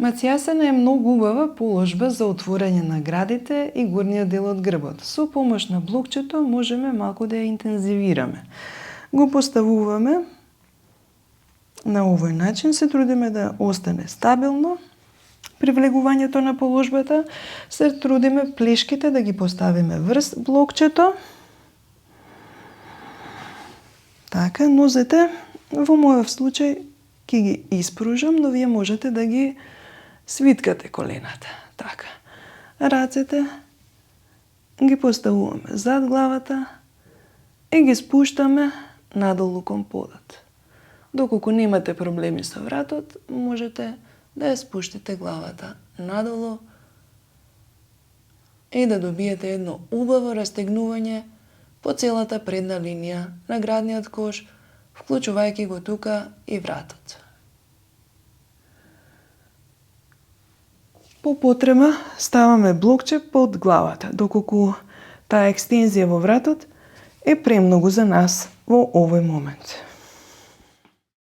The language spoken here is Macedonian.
Мацијасана е многу убава положба за отворање на градите и горниот дел од грбот. Со помош на блокчето можеме малку да ја интензивираме. Го поставуваме на овој начин, се трудиме да остане стабилно при влегувањето на положбата, се трудиме плешките да ги поставиме врз блокчето. Така, нозете во мојов случај ќе ги испружам, но вие можете да ги свиткате колената. Така. Рацете ги поставуваме зад главата и ги спуштаме надолу кон подот. Доколку немате проблеми со вратот, можете да ја спуштите главата надолу и да добиете едно убаво растегнување по целата предна линија на градниот кош, вклучувајќи го тука и вратот. По потреба ставаме блокче под главата, доколку таа екстензија во вратот е премногу за нас во овој момент.